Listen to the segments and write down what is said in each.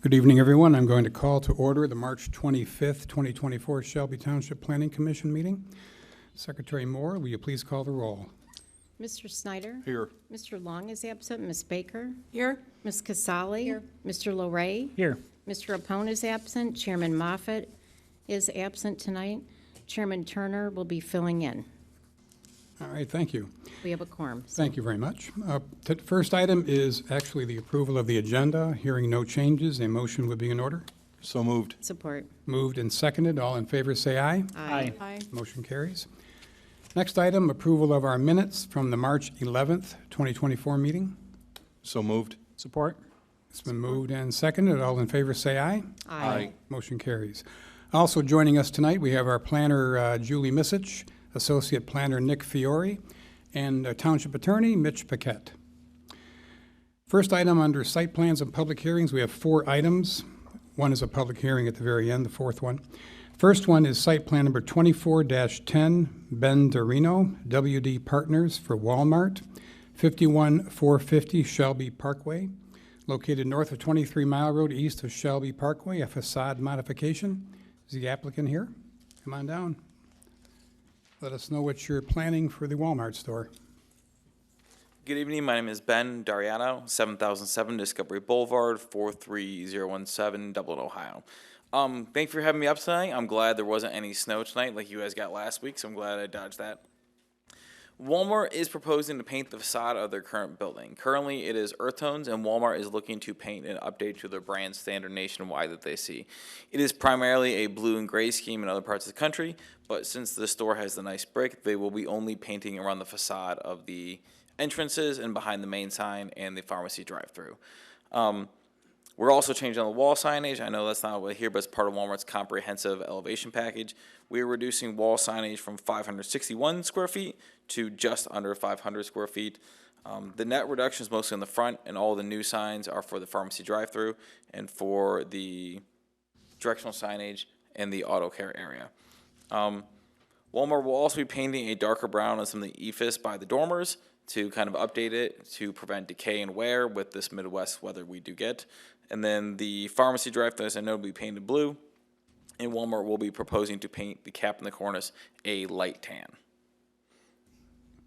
Good evening, everyone. I'm going to call to order the March 25th, 2024 Shelby Township Planning Commission meeting. Secretary Moore, will you please call the roll? Mr. Snyder? Here. Mr. Long is absent. Ms. Baker? Here. Ms. Casali? Here. Mr. Loray? Here. Mr. Opone is absent. Chairman Moffett is absent tonight. Chairman Turner will be filling in. All right, thank you. We have a quorum. Thank you very much. The first item is actually the approval of the agenda. Hearing no changes, a motion would be in order. So moved. Support. Moved and seconded. All in favor say aye. Aye. Aye. Motion carries. Next item, approval of our minutes from the March 11th, 2024 meeting. So moved. Support. It's been moved and seconded. All in favor say aye. Aye. Motion carries. Also joining us tonight, we have our planner, Julie Misich, Associate Planner Nick Fiore, and Township Attorney Mitch Paquette. First item under site plans and public hearings, we have 4 items. One is a public hearing at the very end, the fourth one. First one is site plan number 24-10, Ben Dorino, WD Partners for Walmart, 51450 Shelby Parkway, located north of 23 Mile Road, east of Shelby Parkway, a facade modification. Is the applicant here? Come on down. Let us know what you're planning for the Walmart store. Good evening. My name is Ben Dariano, 7007 Discovery Boulevard, 43017, Dublin, Ohio. Thank you for having me up tonight. I'm glad there wasn't any snow tonight like you guys got last week, so I'm glad I dodged that. Walmart is proposing to paint the facade of their current building. Currently, it is earth tones, and Walmart is looking to paint an update to their brand standard nationwide that they see. It is primarily a blue and gray scheme in other parts of the country, but since the store has the nice brick, they will be only painting around the facade of the entrances and behind the main sign and the pharmacy drive-through. We're also changing the wall signage. I know that's not what here, but it's part of Walmart's comprehensive elevation package. We are reducing wall signage from 561 square feet to just under 500 square feet. The net reduction is mostly on the front, and all the new signs are for the pharmacy drive-through and for the directional signage and the auto care area. Walmart will also be painting a darker brown on some of the EFIS by the dormers to kind of update it to prevent decay and wear with this Midwest weather we do get. And then the pharmacy drive-thru, as I know, will be painted blue. And Walmart will be proposing to paint the cap and the cornice a light tan.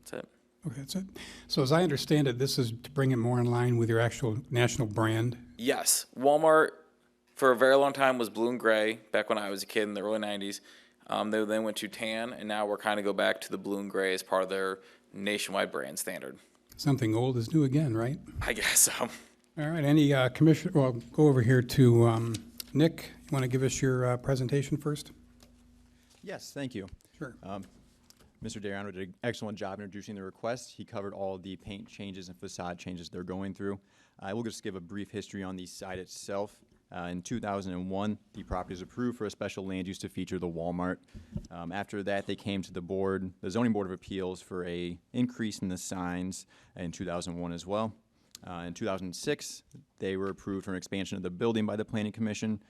That's it. Okay, that's it. So as I understand it, this is to bring it more in line with your actual national brand. Yes. Walmart, for a very long time, was blue and gray back when I was a kid in the early 90s. They then went to tan, and now we're kind of go back to the blue and gray as part of their nationwide brand standard. Something old is new again, right? I guess so. All right, any commissioner, well, go over here to Nick. You want to give us your presentation first? Yes, thank you. Sure. Mr. Dariano did an excellent job introducing the request. He covered all the paint changes and facade changes they're going through. I will just give a brief history on the site itself. In 2001, the property was approved for a special land use to feature the Walmart. After that, they came to the board, the Zoning Board of Appeals, for a increase in the signs in 2001 as well. In 2006, they were approved for an expansion of the building by the Planning Commission.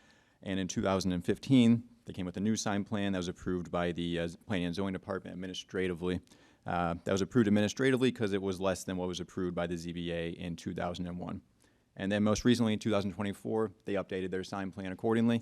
And in 2015, they came with a new sign plan that was approved by the Planning and Zoning Department administratively. That was approved administratively because it was less than what was approved by the ZBA in 2001. And then most recently in 2024, they updated their sign plan accordingly.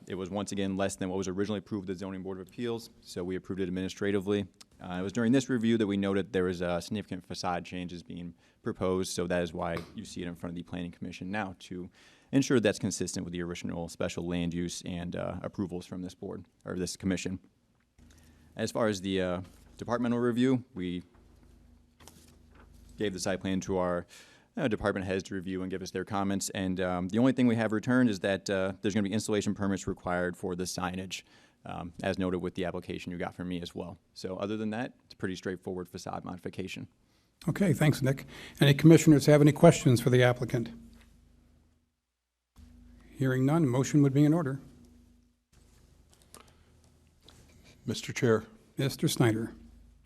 It was once again less than what was originally approved at the Zoning Board of Appeals, so we approved it administratively. It was during this review that we noted there was significant facade changes being proposed, so that is why you see it in front of the Planning Commission now, to ensure that's consistent with the original special land use and approvals from this board, or this commission. As far as the departmental review, we gave the site plan to our department heads to review and give us their comments, and the only thing we have returned is that there's going to be installation permits required for the signage, as noted with the application you got from me as well. So other than that, it's a pretty straightforward facade modification. Okay, thanks, Nick. Any commissioners have any questions for the applicant? Hearing none, motion would be in order. Mr. Chair, Mr. Snyder.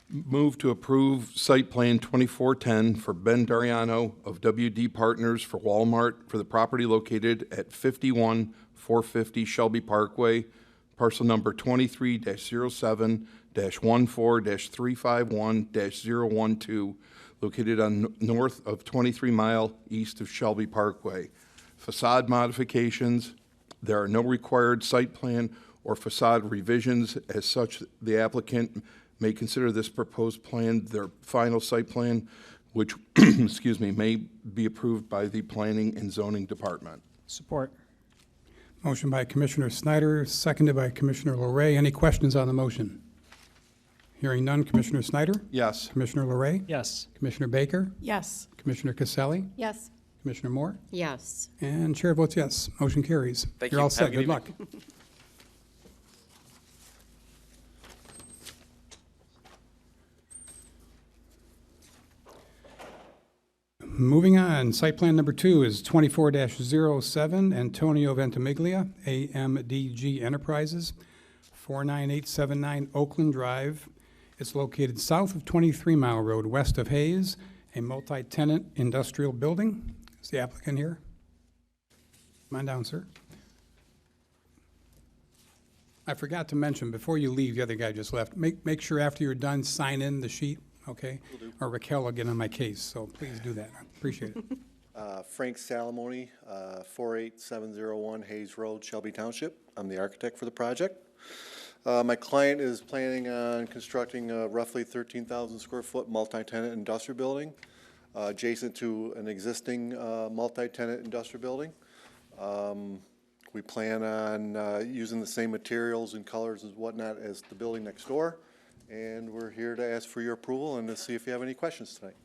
move to approve site plan 2410 for Ben Dariano of WD Partners for Walmart for the property located at 51450 Shelby Parkway, parcel number 23-07-14-351-012, located on north of 23 Mile east of Shelby Parkway. facade modifications. There are no required site plan or facade revisions. As such, the applicant may consider this proposed plan their final site plan, which, excuse me, may be approved by the Planning and Zoning Department. Support. Motion by Commissioner Snyder, seconded by Commissioner LeRae. Any questions on the motion? Hearing none. Commissioner Snyder? Yes. Commissioner LeRae? Yes. Commissioner Baker? Yes. Commissioner Caselli? Yes. Commissioner Moore? Yes. And chair votes yes. Motion carries. Thank You're you. all Have a set. good Good luck. evening. Moving on, site plan number 2 is 24-07, Antonio Ventimiglia, AMDG Enterprises, 49879 Oakland Drive. It's located south of 23 Mile Road, west of Hayes, a multi-tenant industrial building. Is the applicant here? Come on down, sir. I forgot to mention, before you leave, the other guy just left, make sure after you're done, sign in the sheet, okay? Or Raquel will get on my case, so please do that. I appreciate it. Frank Salamone, 48701 Hayes Road, Shelby Township. I'm the architect for the project. My client is planning on constructing a roughly 13,000 square foot multi-tenant industrial building adjacent to an existing multi-tenant industrial building. We plan on using the same materials and colors and whatnot as the building next door. And we're here to ask for your approval and to see if you have any questions tonight.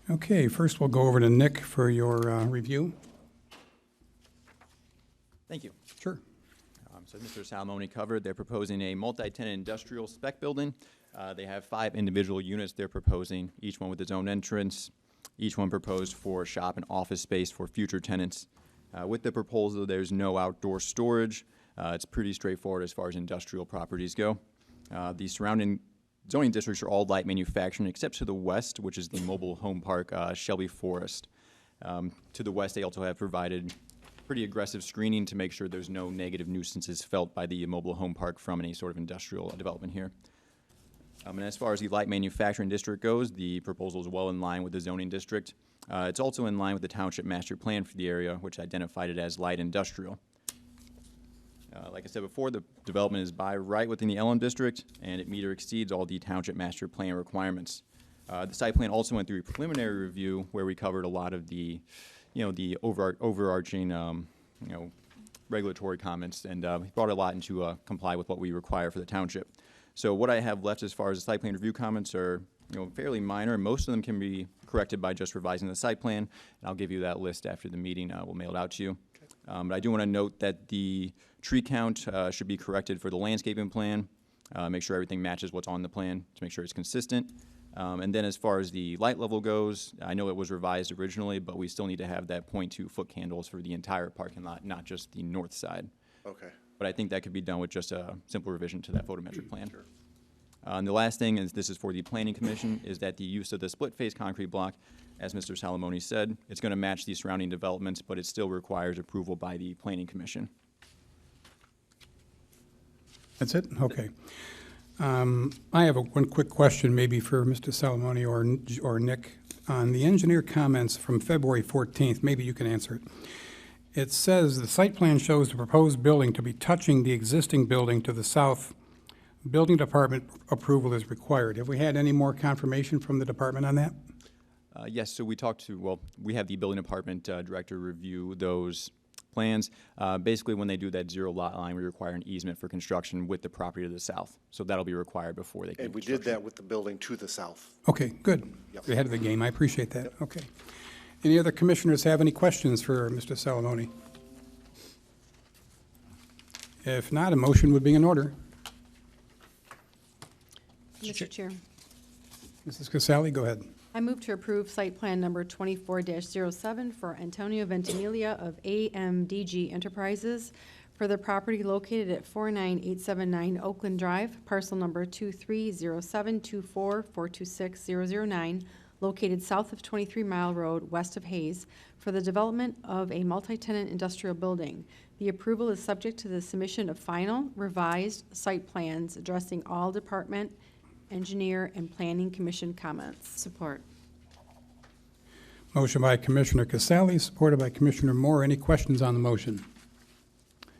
Okay, first we'll go over to Nick for your review. Thank you. Sure. So Mr. Salamone covered, they're proposing a multi-tenant industrial spec building. They have 5 individual units they're proposing, each one with its own entrance, each one proposed for shop and office space for future tenants. With the proposal, there's no outdoor storage. It's pretty straightforward as far as industrial properties go. The surrounding zoning districts are all light manufacturing except to the west, which is the mobile home park, Shelby Forest. To the west, they also have provided pretty aggressive screening to make sure there's no negative nuisances felt by the mobile home park from any sort of industrial development here. And as far as the light manufacturing district goes, the proposal is well in line with the zoning district. It's also in line with the township master plan for the area, which identified it as light industrial. Like I said before, the development is by right within the LM district, and it meets or exceeds all the township master plan requirements. The site plan also went through a preliminary review where we covered a lot of the, the overarching, regulatory comments, and brought a lot into comply with what we require for the township. So what I have left as far as the site plan review comments are, fairly minor. Most of them can be corrected by just revising the site plan, and I'll give you that list after the meeting. We'll mail it out to you. But I do want to note that the tree count should be corrected for the landscaping plan. Make sure everything matches what's on the plan to make sure it's consistent. And then as far as the light level goes, I know it was revised originally, but we still need to have that 0.2 foot candles for the entire parking lot, not just the north side. Okay. But I think that could be done with just a simple revision to that photometric plan. Sure. And the last thing, is this is for the Planning Commission, is that the use of the split-face concrete block, as Mr. Salamone said, it's going to match the surrounding developments, but it still requires approval by the Planning Commission. That's it? Okay. I have one quick question maybe for Mr. Salamone or Nick. On the engineer comments from February 14th, maybe you can answer it. It says the site plan shows the proposed building to be touching the existing building to the south. Building department approval is required. Have we had any more confirmation from the department on that? Yes, so we talked to, we have the building department director review those plans. Basically, when they do that zero lot line, we require an easement for construction with the property to the south. So that'll be required before they can. And we did that with the building to the south. Okay, good. Yep. You're ahead of the game. I appreciate that. Okay. Any other commissioners have any questions for Mr. Salamone? If not, a motion would be in order. Mr. Chair, Mrs. Casali, go ahead. I move to approve site plan number 24-07 for Antonio Ventimiglia of AMDG Enterprises for the property located at 49879 Oakland Drive, parcel number 2307244260009, located south of 23 Mile Road, west of Hayes, for the development of a multi-tenant industrial building. The approval is subject to the submission of final revised site plans addressing all department, engineer, and planning commission comments. Support. Motion by Commissioner Casale, supported by Commissioner Moore. Any questions on the motion?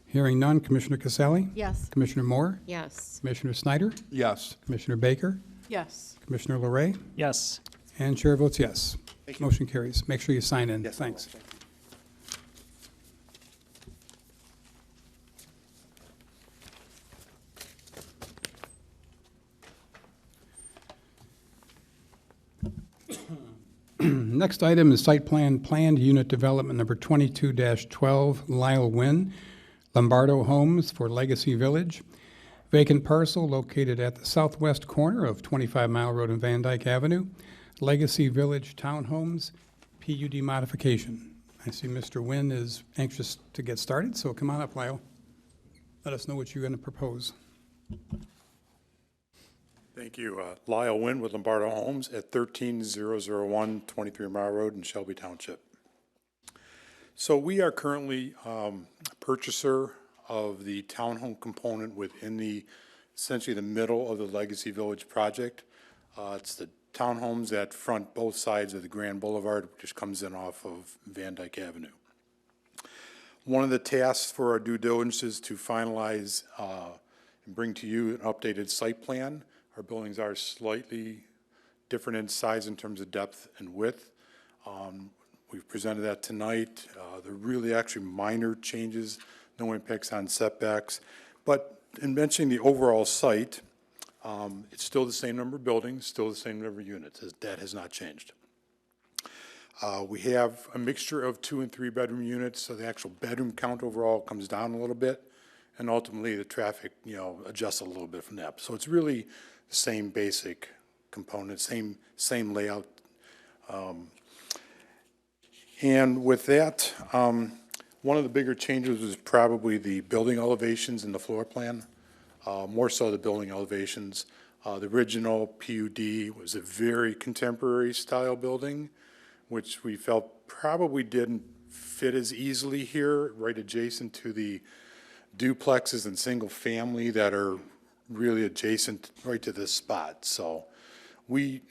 Hearing none. Commissioner Casale? Yes. Commissioner Moore? Yes. Commissioner Snyder? Yes. Commissioner Baker? Yes. Commissioner Larray? Yes. And chair votes yes. Thank you. Motion carries. Make sure you sign in. Yes, I will. Thanks. Thank you. Next item is site plan planned unit development number 22-12 Lyle Wynn, Lombardo Homes for Legacy Village. Vacant parcel located at the southwest corner of 25 Mile Road and Van Dyke Avenue. Legacy Village Townhomes, PUD modification. I see Mr. Wynn is anxious to get started, so come on up, Lyle. Let us know what you're going to propose. Thank you. Lyle Wynn with Lombardo Homes at 13001 23 Mile Road in Shelby Township. So we are currently purchaser of the townhome component within essentially the middle of the Legacy Village project. It's the townhomes that front both sides of the Grand Boulevard, which comes in off of Van Dyke Avenue. One of the tasks for our due diligence is to finalize and bring to you an updated site plan. Our buildings are slightly different in size in terms of depth and width. We've presented that tonight. They're really actually minor changes, no impacts on setbacks. But in mentioning the overall site, it's still the same number of buildings, still the same number of units. That has not changed. We have a mixture of 2 and 3 bedroom units, so the actual bedroom count overall comes down a little bit, and ultimately the traffic, adjusts a little bit from that. So it's really the same basic component, same layout. And with that, one of the bigger changes was probably the building elevations in the floor plan, more so the building elevations. The original PUD was a very contemporary style building, which we felt probably didn't fit as easily here, right adjacent to the duplexes and single family that are really adjacent right to this spot. So we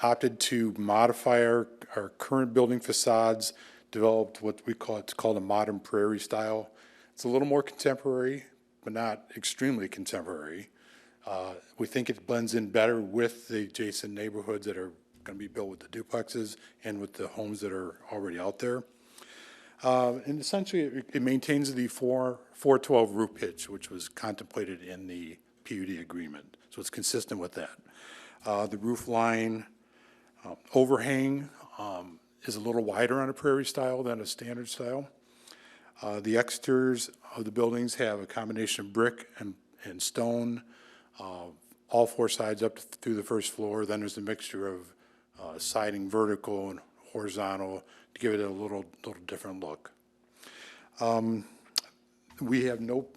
opted to modify our current building facades, developed what it's called a modern prairie style. It's a little more contemporary, but not extremely contemporary. We think it blends in better with the adjacent neighborhoods that are going to be built with the duplexes and with the homes that are already out there. And essentially, it maintains the 412 roof pitch, which was contemplated in the PUD agreement. So it's consistent with that. The roof line overhang is a little wider on a prairie style than a standard style. The exteriors of the buildings have a combination of brick and stone, all 4 sides up through the first floor. Then there's a mixture of siding vertical and horizontal to give it a little different look. We have no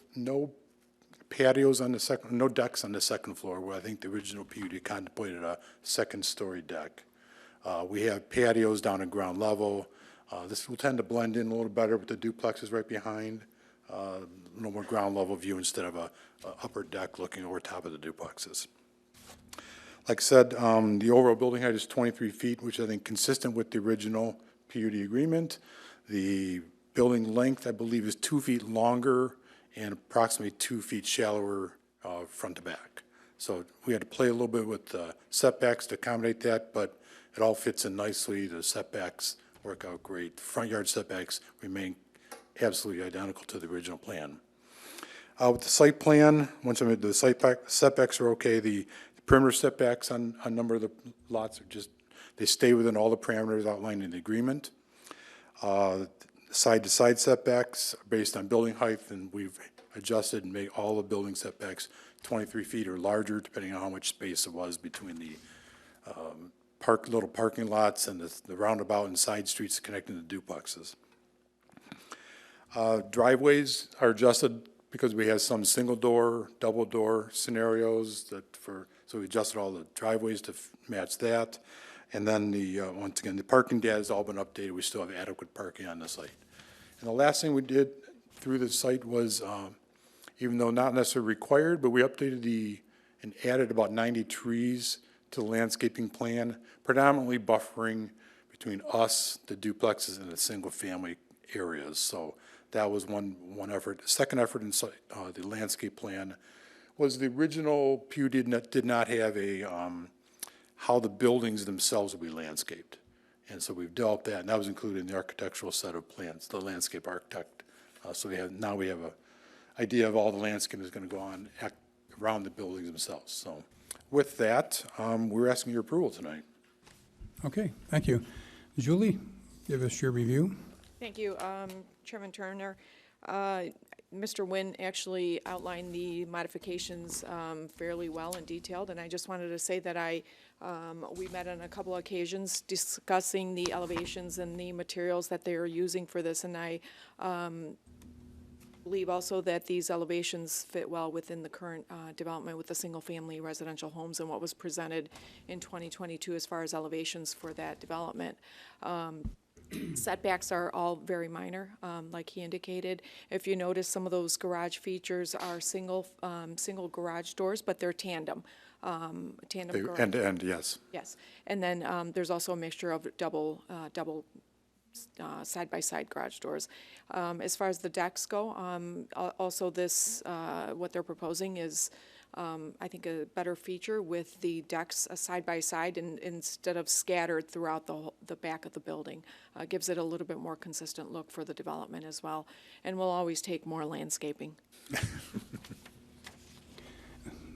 patios on the second, no decks on the second floor, where I think the original PUD contemplated a second-story deck. We have patios down at ground level. This will tend to blend in a little better with the duplexes right behind. A little more ground level view instead of a upper deck looking over top of the duplexes. Like I said, the overall building height is 23 feet, which I think consistent with the original PUD agreement. The building length, I believe, is 2 feet longer and approximately 2 feet shallower front to back. So we had to play a little bit with the setbacks to accommodate that, but it all fits in nicely. The setbacks work out great. The front yard setbacks remain absolutely identical to the original plan. With the site plan, once I made the setbacks are okay. The perimeter setbacks on a number of the lots are they stay within all the parameters outlined in the agreement. Side-to-side setbacks are based on building height, and we've adjusted and made all the building setbacks 23 feet or larger, depending on how much space it was between the little parking lots and the roundabout and side streets connecting the duplexes. Driveways are adjusted because we have some single door, double door scenarios so we adjusted all the driveways to match that. And then once again, the parking data has all been updated. We still have adequate parking on the site. And the last thing we did through the site was, even though not necessarily required, but we updated and added about 90 trees to the landscaping plan, predominantly buffering between us, the duplexes, and the single-family areas. So that was one effort. The second effort in the landscape plan was the original PUD did not have a, how the buildings themselves would be landscaped. And so we've developed that, and that was included in the architectural set of plans, the landscape architect. So now we have a idea of all the landscape that's going to go on around the buildings themselves. So with that, we're asking your approval tonight. Okay, thank you. Julie, give us your review. Thank you, Chairman Turner. Mr. Nguyen actually outlined the modifications fairly well and detailed, and I just wanted to say that we met on a couple of occasions discussing the elevations and the materials that they are using for this, and I believe also that these elevations fit well within the current development with the single-family residential homes and what was presented in 2022 as far as elevations for that development. Setbacks are all very minor, like he indicated. If you notice, some of those garage features are single garage doors, but they're tandem. Garage. End, yes. Yes, and then there's also a mixture of double side-by-side garage doors. As far as the decks go, also this, what they're proposing is, I think, a better feature with the decks side-by-side instead of scattered throughout the back of the building. Gives it a little bit more consistent look for the development as well. And we'll always take more landscaping.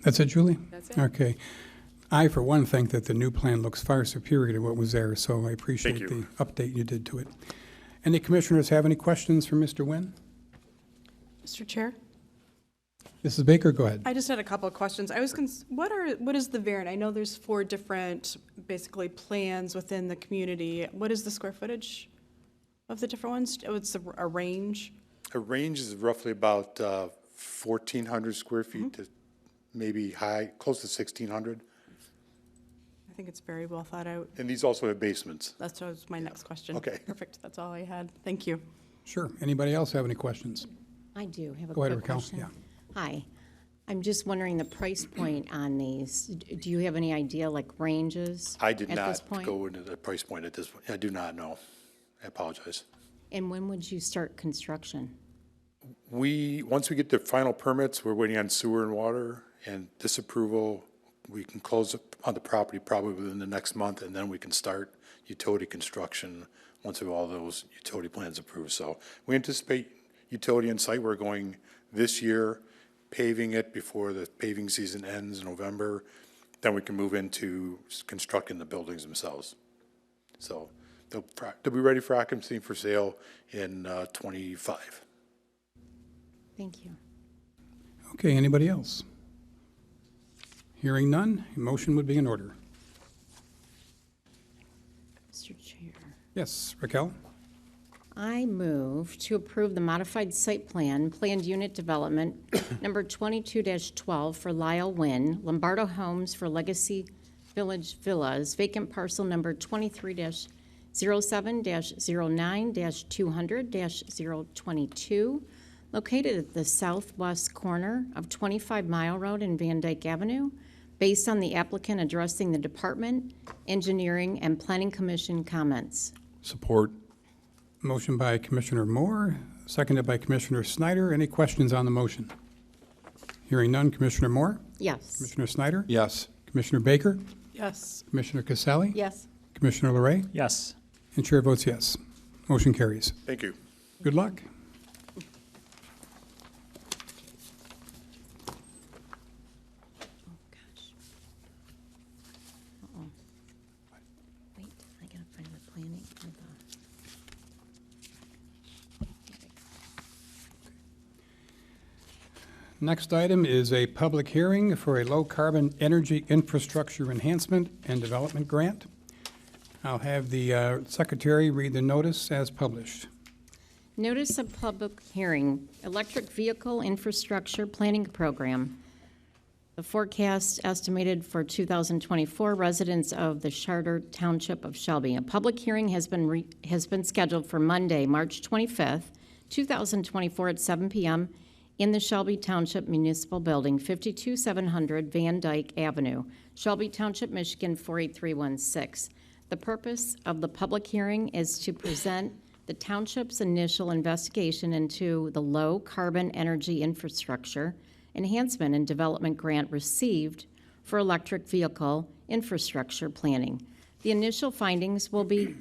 That's it, Julie? That's it. Okay. I, for one, think that the new plan looks far superior to what was there, so I appreciate Thank the you. update you did to it. Any commissioners have any questions for Mr. Nguyen? Mr. Chair, Mrs. Baker, go ahead. I just had a couple of questions. What is the variant? I know there's 4 different, basically, plans within the community. What is the square footage of the different ones? Oh, it's a range? A range is roughly about 1,400 square feet to maybe close to 1,600. I think it's very well thought out. And these also have basements. That was my next question. Okay. Perfect. That's all I had. Thank you. Sure. Anybody else have any questions? I do have a Go ahead, quick Raquel. question. Yeah. Hi. I'm just wondering the price point on these. Do you have any idea, like ranges? I did at this not point? go into the price point at this point. I do not know. I apologize. And when would you start construction? Once we get the final permits, we're waiting on sewer and water, and this approval, we can close on the property probably within the next month, and then we can start utility construction once we have all those utility plans approved. So we anticipate utility in site. We're going this year, paving it before the paving season ends in November. Then we can move into constructing the buildings themselves. So they'll be ready for occupancy for sale in 25. Thank you. Okay, anybody else? Hearing none, a motion would be in order. Mr. Chair. Yes, Raquel? I move to approve the modified site plan, planned unit development, number 22-12 for Lyle Nguyen, Lombardo Homes for Legacy Village Villas, vacant parcel number 23-07-09-200-022, located at the southwest corner of 25 Mile Road and Van Dyke Avenue, based on the applicant addressing the Department, Engineering, and Planning Commission comments. Support. Motion by Commissioner Moore, seconded by Commissioner Snyder. Any questions on the motion? Hearing none, Commissioner Moore? Yes. Commissioner Snyder? Yes. Commissioner Baker? Yes. Commissioner Casale? Yes. Commissioner LeRae? Yes. And chair votes yes. Motion carries. Thank you. Good luck. Oh, gosh. Uh-oh. Wait, I gotta find the planning for the... Next item is a public hearing for a low-carbon energy infrastructure enhancement and development grant. I'll have the secretary read the notice as published. Notice of public hearing, electric vehicle infrastructure planning program. The forecast estimated for 2024 residents of the Shelby Township of Shelby. A public hearing has been scheduled for Monday, March 25th, 2024 at 7 p.m. in the Shelby Township Municipal Building, 52700 Van Dyke Avenue, Shelby Township, Michigan 48316. The purpose of the public hearing is to present the township's initial investigation into the low-carbon energy infrastructure enhancement and development grant received for electric vehicle infrastructure planning. The initial findings will be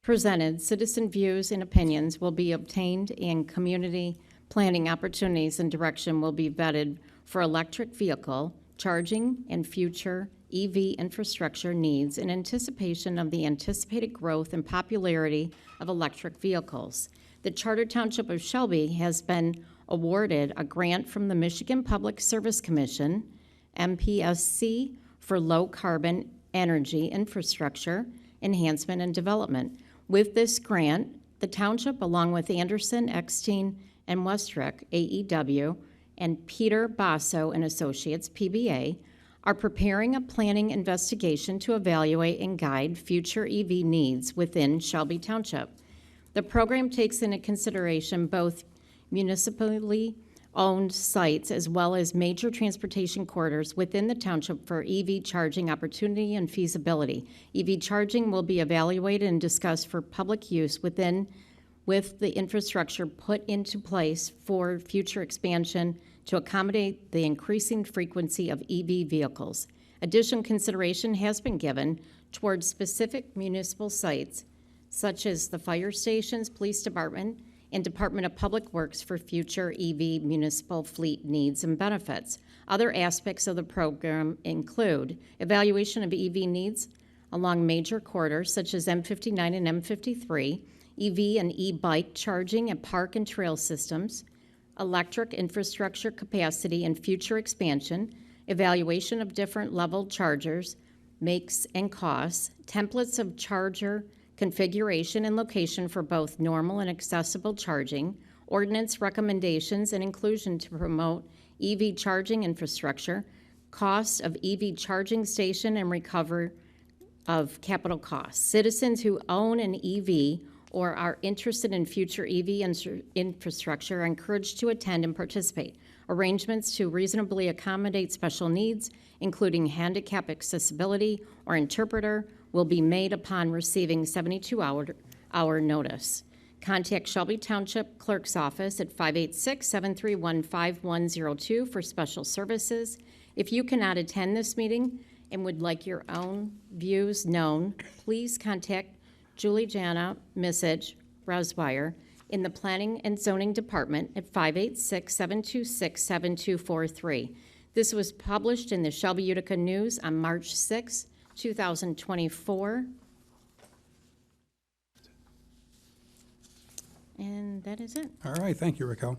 presented, citizen views and opinions will be obtained, and community planning opportunities and direction will be vetted for electric vehicle charging and future EV infrastructure needs in anticipation of the anticipated growth and popularity of electric vehicles. The Charter Township of Shelby has been awarded a grant from the Michigan Public Service Commission, MPSC, for low-carbon energy infrastructure enhancement and development. With this grant, the township, along with Anderson, Eckstein, and Westrick, AEW, and Peter Basso and Associates, PBA, are preparing a planning investigation to evaluate and guide future EV needs within Shelby Township. The program takes into consideration both municipally owned sites as well as major transportation corridors within the township for EV charging opportunity and feasibility. EV charging will be evaluated and discussed for public use with the infrastructure put into place for future expansion to accommodate the increasing frequency of EV vehicles. Additional consideration has been given towards specific municipal sites, such as the fire stations, police department, and Department of Public Works for future EV municipal fleet needs and benefits. Other aspects of the program include evaluation of EV needs along major corridors such as M59 and M53, EV and e-bike charging at park and trail systems, electric infrastructure capacity and future expansion, evaluation of different level chargers, makes and costs, templates of charger configuration and location for both normal and accessible charging, ordinance recommendations and inclusion to promote EV charging infrastructure, cost of EV charging station and recover of capital costs. Citizens who own an EV or are interested in future EV infrastructure are encouraged to attend and participate. Arrangements to reasonably accommodate special needs, including handicap accessibility or interpreter, will be made upon receiving 72-hour notice. Contact Shelby Township Clerk's Office at 586-731-5102 for special services. If you cannot attend this meeting and would like your own views known, please contact Julie Jana Misich Reswire in the Planning and Zoning Department at 586-726-7243. This was published in the Shelby Utica News on March 6, 2024. And that is it. All right, thank you, Raquel.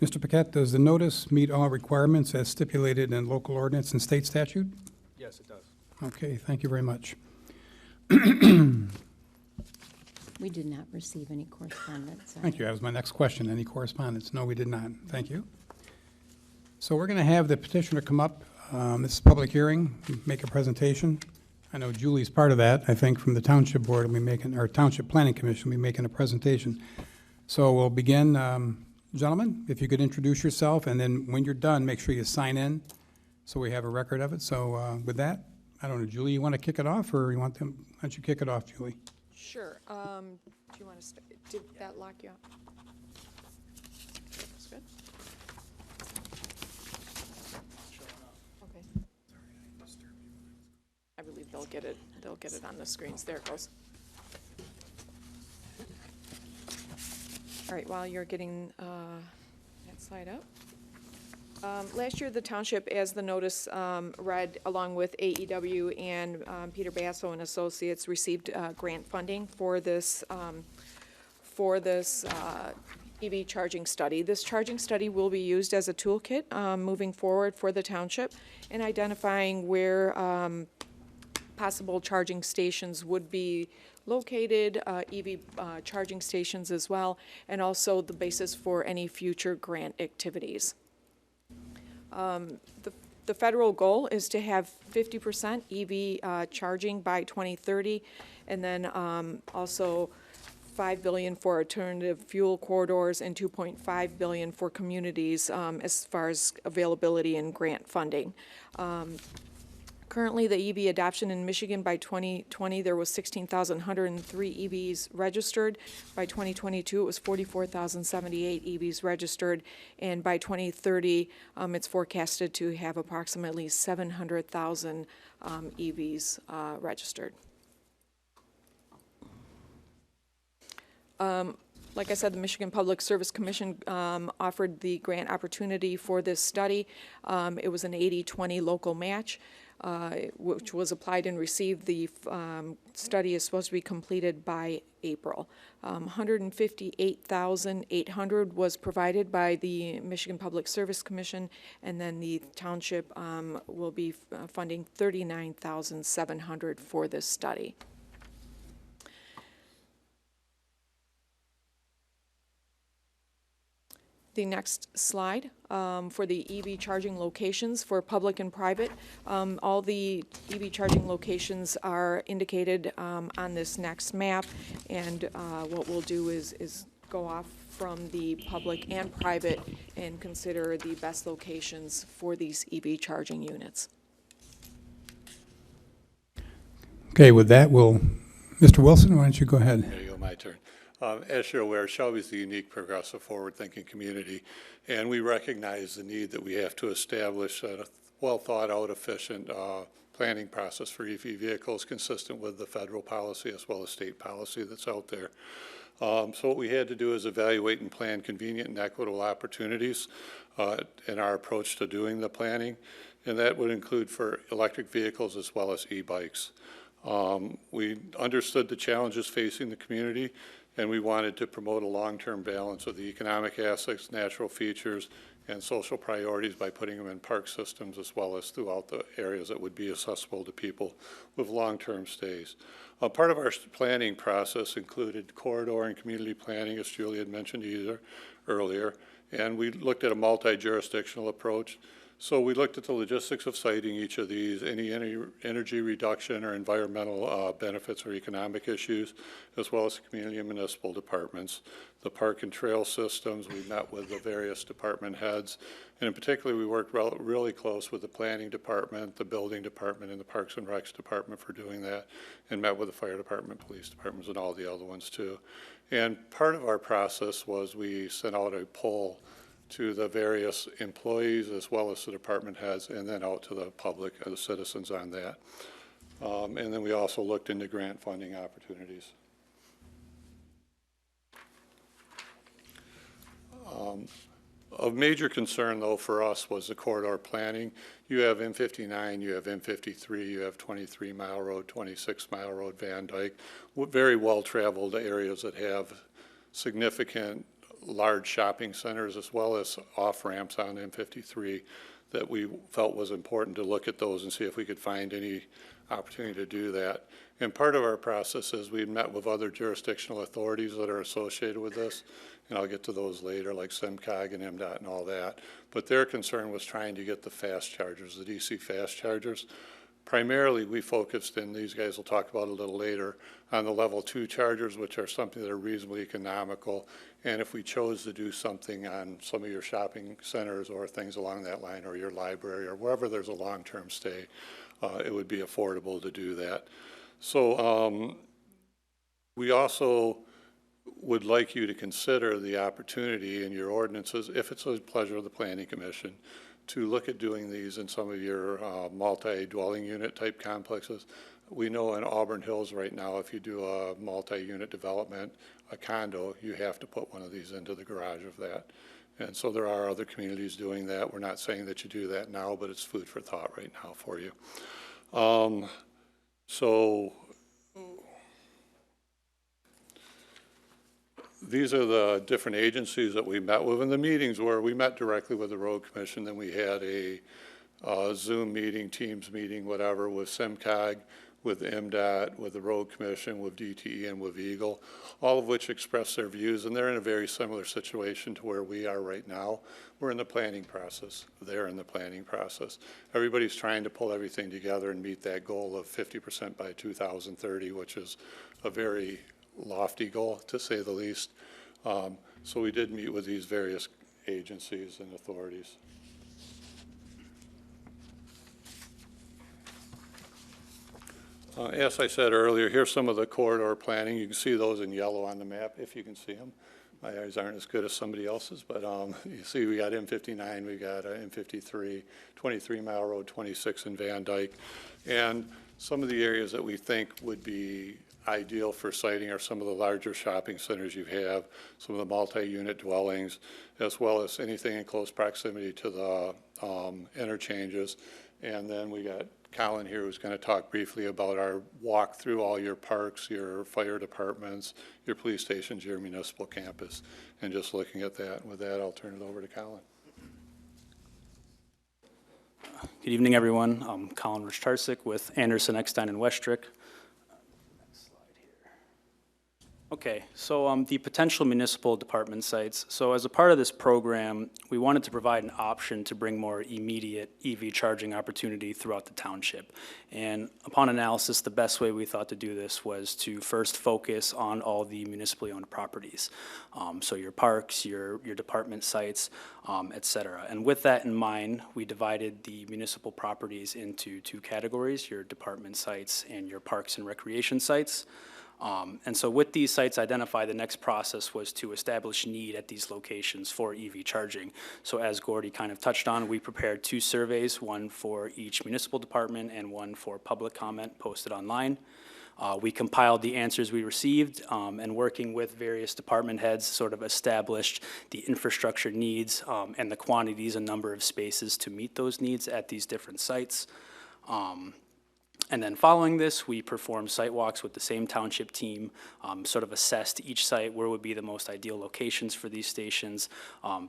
Mr. Paquette, does the notice meet all requirements as stipulated in local ordinance and state statute? Yes, it does. Okay, thank you very much. We did not receive any correspondence. Thank you. That was my next question. Any correspondence? No, we did not. Thank you. So we're going to have the petitioner come up. This is a public hearing, make a presentation. I know Julie's part of that, I think, from the Township Board, will be making, or Township Planning Commission will be making a presentation. So we'll begin. Gentlemen, if you could introduce yourself, and then when you're done, make sure you sign in so we have a record of it. So with that, I don't know, Julie, you want to kick it off, or you want them? Why don't you kick it off, Julie? Sure. Do you want to start? Did that lock you up? That's good. Okay. I believe they'll get it. They'll get it on the screens. There it goes. All right. While you're getting that slide up. Last year, the township, as the notice read, along with AEW and Peter Basso and Associates, received grant funding for this EV charging study. This charging study will be used as a toolkit moving forward for the township in identifying where possible charging stations would be located, EV charging stations as well, and also the basis for any future grant activities. The federal goal is to have 50% EV charging by 2030, and then also $5 billion for alternative fuel corridors and $2.5 billion for communities as far as availability and grant funding. Currently, the EV adoption in Michigan by 2020, there was 16,103 EVs registered. By 2022, it was 44,078 EVs registered. And by 2030, it's forecasted to have approximately 700,000 EVs registered. Like I said, the Michigan Public Service Commission offered the grant opportunity for this study. It was an 80-20 local match, which was applied and received. The study is supposed to be completed by April. $158,800 was provided by the Michigan Public Service Commission, and then the township will be funding $39,700 for this study. The next slide for the EV charging locations for public and private. All the EV charging locations are indicated on this next map, and what we'll do is go off from the public and private and consider the best locations for these EV charging units. Okay, with that, Mr. Wilson, why don't you go ahead? There you go, my turn. As you're aware, Shelby's a unique, progressive, forward-thinking community, and we recognize the need that we have to establish a well-thought-out, efficient planning process for EV vehicles consistent with the federal policy as well as state policy that's out there. So what we had to do is evaluate and plan convenient and equitable opportunities in our approach to doing the planning, and that would include for electric vehicles as well as e-bikes. We understood the challenges facing the community, and we wanted to promote a long-term balance of the economic assets, natural features, and social priorities by putting them in park systems as well as throughout the areas that would be accessible to people with long-term stays. Part of our planning process included corridor and community planning, as Julie had mentioned earlier, and we looked at a multi-jurisdictional approach. So we looked at the logistics of siting each of these, any energy reduction or environmental benefits or economic issues, as well as the community and municipal departments. The park and trail systems, we met with the various department heads, and in particular we worked really close with the planning department, the building department, and the Parks and Recs department for doing that, and met with the fire department, police departments, and all the other ones too. And part of our process was we sent out a poll to the various employees as well as the department heads, and then out to the public, the citizens on that. And then we also looked into grant funding opportunities. Of major concern, though, for us was the corridor planning. You have M59, you have M53, you have 23 Mile Road, 26 Mile Road, Van Dyke, very well-traveled areas that have significant large shopping centers as well as off-ramps on M53 that we felt was important to look at those and see if we could find any opportunity to do that. And part of our process is we met with other jurisdictional authorities that are associated with this, and I'll get to those later, like SEMCOG and MDOT and all that. But their concern was trying to get the fast chargers, the DC fast chargers. Primarily, we focused, and these guys will talk about it a little later, on the level 2 chargers, which are something that are reasonably economical. And if we chose to do something on some of your shopping centers or things along that line, or your library, or wherever there's a long-term stay, it would be affordable to do that. So we also would like you to consider the opportunity in your ordinances, if it's a pleasure of the Planning Commission, to look at doing these in some of your multi-dwelling unit type complexes. We know in Auburn Hills right now, if you do a multi-unit development, a condo, you have to put one of these into the garage of that. And so there are other communities doing that. We're not saying that you do that now, but it's food for thought right now for you. So these are the different agencies that we met with in the meetings where we met directly with the Road Commission. Then we had a Zoom meeting, Teams meeting, whatever, with SEMCOG, with MDOT, with the Road Commission, with DTE, and with Eagle, all of which expressed their views, and they're in a very similar situation to where we are right now. We're in the planning process. They're in the planning process. Everybody's trying to pull everything together and meet that goal of 50% by 2030, which is a very lofty goal, to say the least. So we did meet with these various agencies and authorities. As I said earlier, here's some of the corridor planning. You can see those in yellow on the map, if you can see them. My eyes aren't as good as somebody else's, but you see we got M59, we got M53, 23 Mile Road, 26 in Van Dyke. And some of the areas that we think would be ideal for siting are some of the larger shopping centers you have, some of the multi-unit dwellings, as well as anything in close proximity to the interchanges. And then we got Colin here who's going to talk briefly about our walk through all your parks, your fire departments, your police stations, your municipal campus, and just looking at that. With that, I'll turn it over to Colin. Good evening, everyone. I'm Colin Rich-Tarsik with Anderson, Eckstein, and Westrick. Next slide here. Okay, so the potential municipal department sites. So as a part of this program, we wanted to provide an option to bring more immediate EV charging opportunity throughout the township. And upon analysis, the best way we thought to do this was to first focus on all the municipally owned properties. So your parks, your department sites, et cetera. And with that in mind, we divided the municipal properties into two categories, your department sites and your parks and recreation sites. And so with these sites identified, the next process was to establish need at these locations for EV charging. So as Gordy kind of touched on, we prepared two surveys, one for each municipal department and one for public comment posted online. We compiled the answers we received and working with various department heads sort of established the infrastructure needs and the quantities and number of spaces to meet those needs at these different sites. And then following this, we performed site walks with the same township team, sort of assessed each site where would be the most ideal locations for these stations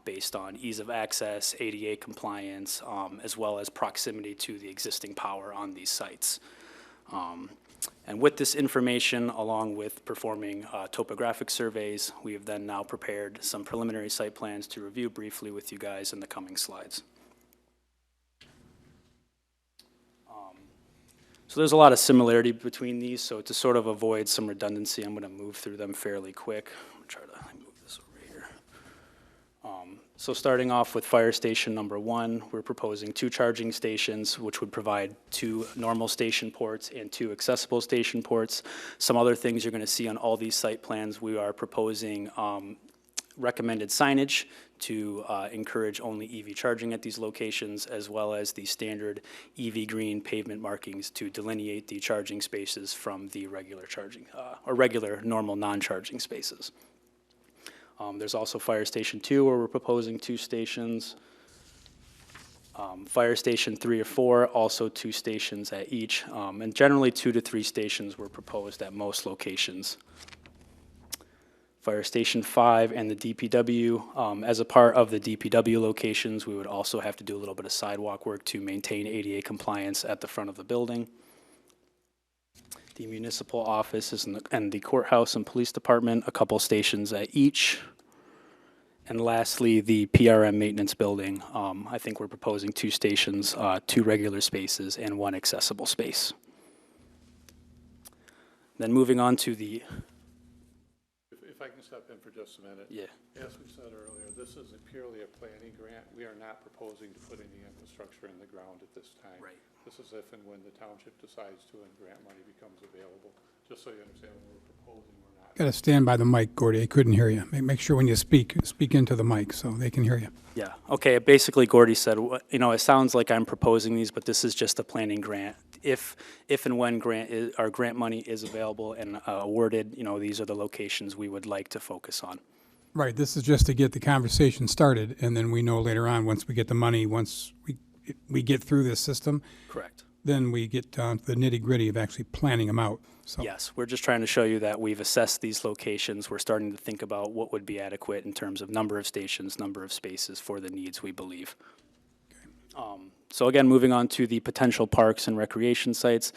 based on ease of access, ADA compliance, as well as proximity to the existing power on these sites. And with this information, along with performing topographic surveys, we have then now prepared some preliminary site plans to review briefly with you guys in the coming slides. So there's a lot of similarity between these, so to sort of avoid some redundancy, I'm going to move through them fairly quick. I'm going to try to move this over here. So starting off with fire station number 1, we're proposing 2 charging stations, which would provide 2 normal station ports and 2 accessible station ports. Some other things you're going to see on all these site plans, we are proposing recommended signage to encourage only EV charging at these locations, as well as the standard EV green pavement markings to delineate the charging spaces from the regular charging, or regular normal non-charging spaces. There's also Fire Station 2, where we're proposing 2 stations. Fire Station 3 or 4, also 2 stations at each, and generally 2 to 3 stations were proposed at most locations. Fire Station 5 and the DPW. As a part of the DPW locations, we would also have to do a little bit of sidewalk work to maintain ADA compliance at the front of the building. The municipal offices and the courthouse and police department, a couple stations at each. And lastly, the PRM maintenance building. I think we're proposing 2 stations, 2 regular spaces, and 1 accessible space. Then moving on to the... If I can step in for just a minute. Yeah. As we said earlier, this is purely a planning grant. We are not proposing to put any infrastructure in the ground at this time. Right. This is if and when the township decides to and grant money becomes available. Just so you understand what we're proposing, we're not. Got to stand by the mic, Gordy. I couldn't hear you. Make sure when you speak into the mic so they can hear you. Yeah, okay, basically Gordy said, you know, it sounds like I'm proposing these, but this is just a planning grant. If and when our grant money is available and awarded, you know, these are the locations we would like to focus on. Right, this is just to get the conversation started, and then we know later on, once we get the money, once we get through this system. Correct. Then we get down to the nitty-gritty of actually planning them out. So. Yes, we're just trying to show you that we've assessed these locations. We're starting to think about what would be adequate in terms of number of stations, number of spaces for the needs we believe. Okay. So again, moving on to the potential parks and recreation sites,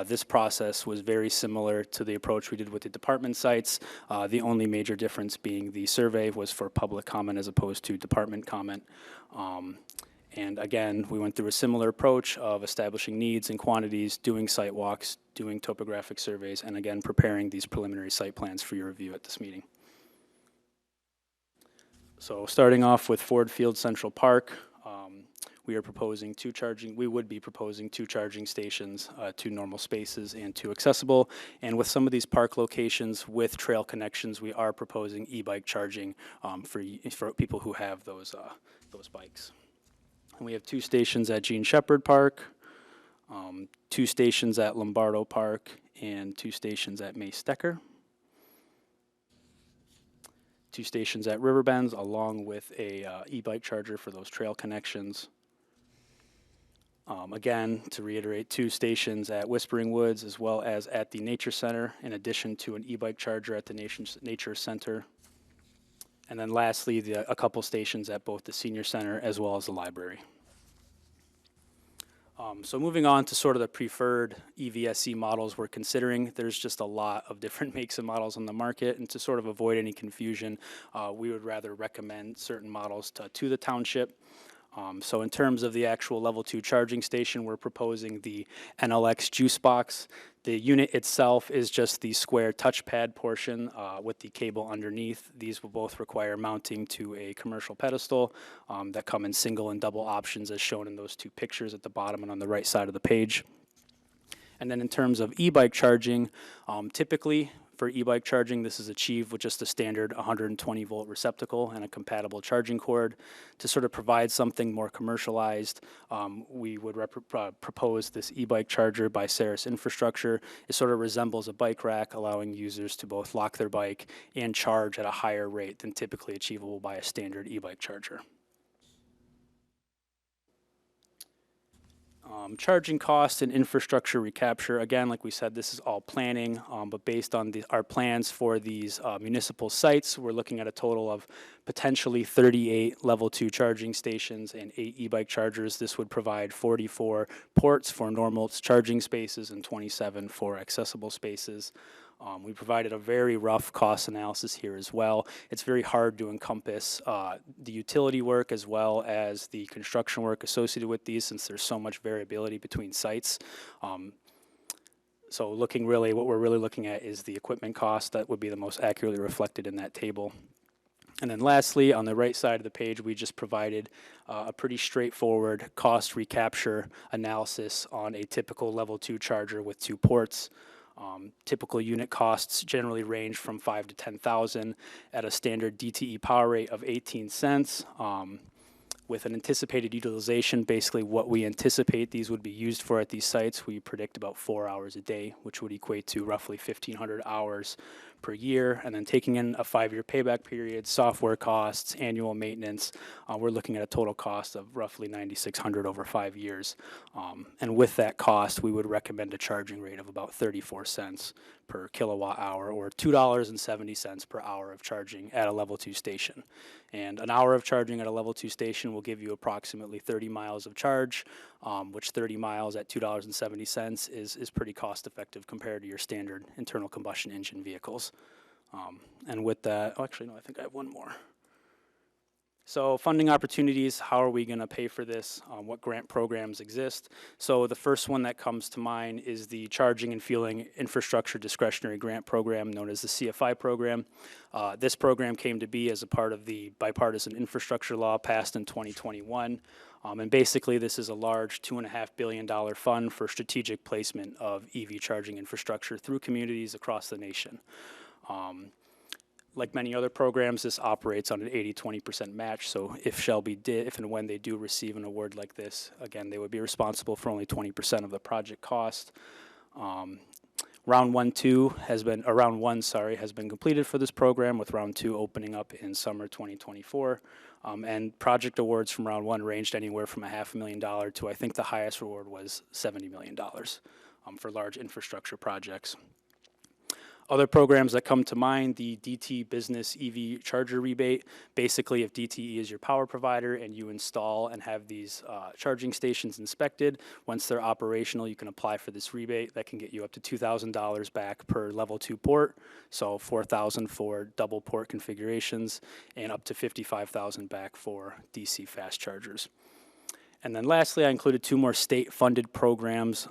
this process was very similar to the approach we did with the department sites. The only major difference being the survey was for public comment as opposed to department comment. And again, we went through a similar approach of establishing needs and quantities, doing site walks, doing topographic surveys, and again, preparing these preliminary site plans for your review at this meeting. So starting off with Ford Field Central Park, we would be proposing 2 charging stations, 2 normal spaces and 2 accessible. And with some of these park locations with trail connections, we are proposing e-bike charging for people who have those bikes. And we have 2 stations at Gene Shepherd Park, 2 stations at Lombardo Park, and 2 stations at Mace Decker. 2 stations at Riverbends, along with a e-bike charger for those trail connections. Again, to reiterate, 2 stations at Whispering Woods as well as at the Nature Center, in addition to an e-bike charger at the Nature Center. And then lastly, a couple stations at both the Senior Center as well as the library. So moving on to sort of the preferred EVSE models we're considering, there's just a lot of different makes and models on the market, and to sort of avoid any confusion, we would rather recommend certain models to the township. So in terms of the actual level 2 charging station, we're proposing the NLX Juice Box. The unit itself is just the square touchpad portion with the cable underneath. These will both require mounting to a commercial pedestal that come in single and double options as shown in those 2 pictures at the bottom and on the right side of the page. And then in terms of e-bike charging, typically for e-bike charging, this is achieved with just a standard 120-volt receptacle and a compatible charging cord. To sort of provide something more commercialized, we would propose this e-bike charger by Ceres Infrastructure. It sort of resembles a bike rack, allowing users to both lock their bike and charge at a higher rate than typically achievable by a standard e-bike charger. Charging costs and infrastructure recapture, again, like we said, this is all planning, but based on our plans for these municipal sites, we're looking at a total of potentially 38 level 2 charging stations and 8 e-bike chargers. This would provide 44 ports for normal charging spaces and 27 for accessible spaces. We provided a very rough cost analysis here as well. It's very hard to encompass the utility work as well as the construction work associated with these, since there's so much variability between sites. So what we're really looking at is the equipment cost that would be the most accurately reflected in that table. And then lastly, on the right side of the page, we just provided a pretty straightforward cost recapture analysis on a typical level 2 charger with 2 ports. Typical unit costs generally range from $5,000 to $10,000 at a standard DTE power rate of 18 cents. With an anticipated utilization, basically what we anticipate these would be used for at these sites, we predict about 4 hours a day, which would equate to roughly 1,500 hours per year. And then taking in a 5-year payback period, software costs, annual maintenance, we're looking at a total cost of roughly $9,600 over 5 years. And with that cost, we would recommend a charging rate of about 34 cents per kilowatt hour, or $2.70 per hour of charging at a level 2 station. And an hour of charging at a level 2 station will give you approximately 30 miles of charge, which 30 miles at $2.70 is pretty cost effective compared to your standard internal combustion engine vehicles. And with that, I think I have one more. So funding opportunities, how are we going to pay for this? What grant programs exist? So the first one that comes to mind is the Charging and Fueling Infrastructure Discretionary Grant Program, known as the CFI program. This program came to be as a part of the bipartisan infrastructure law passed in 2021. And basically this is a large $2.5 billion fund for strategic placement of EV charging infrastructure through communities across the nation. Like many other programs, this operates on an 80-20% match. So if and when they do receive an award like this, again, they would be responsible for only 20% of the project cost. Round one has been completed for this program, with round 2 opening up in summer 2024. And project awards from round 1 ranged anywhere from $500,000 to, I think the highest reward was $70 million for large infrastructure projects. Other programs that come to mind, the DT Business EV Charger Rebate. Basically, if DTE is your power provider and you install and have these charging stations inspected, once they're operational, you can apply for this rebate. That can get you up to $2,000 back per level 2 port, so $4,000 for double port configurations, and up to $55,000 back for DC fast chargers. And then lastly, I included 2 more state-funded programs,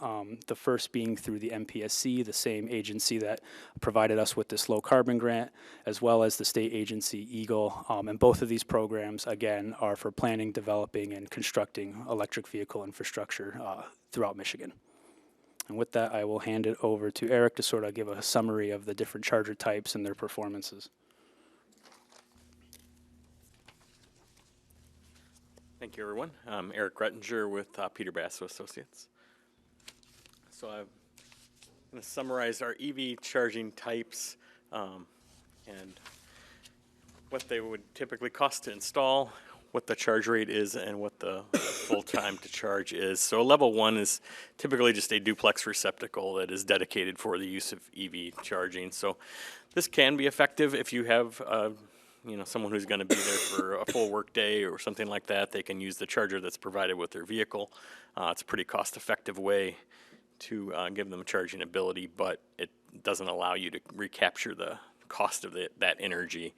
the first being through the MPSC, the same agency that provided us with this low-carbon grant, as well as the state agency EAGLE. And both of these programs, again, are for planning, developing, and constructing electric vehicle infrastructure throughout Michigan. And with that, I will hand it over to Eric to sort of give a summary of the different charger types and their performances. Thank you, everyone. I'm Eric Rettinger with Peter Basso Associates. So I'm going to summarize our EV charging types and what they would typically cost to install, what the charge rate is, and what the full time to charge is. So level 1 is typically just a duplex receptacle that is dedicated for the use of EV charging. So this can be effective if you have someone who's going to be there for a full work day or something like that. They can use the charger that's provided with their vehicle. It's a pretty cost-effective way to give them a charging ability, but it doesn't allow you to recapture the cost of that energy.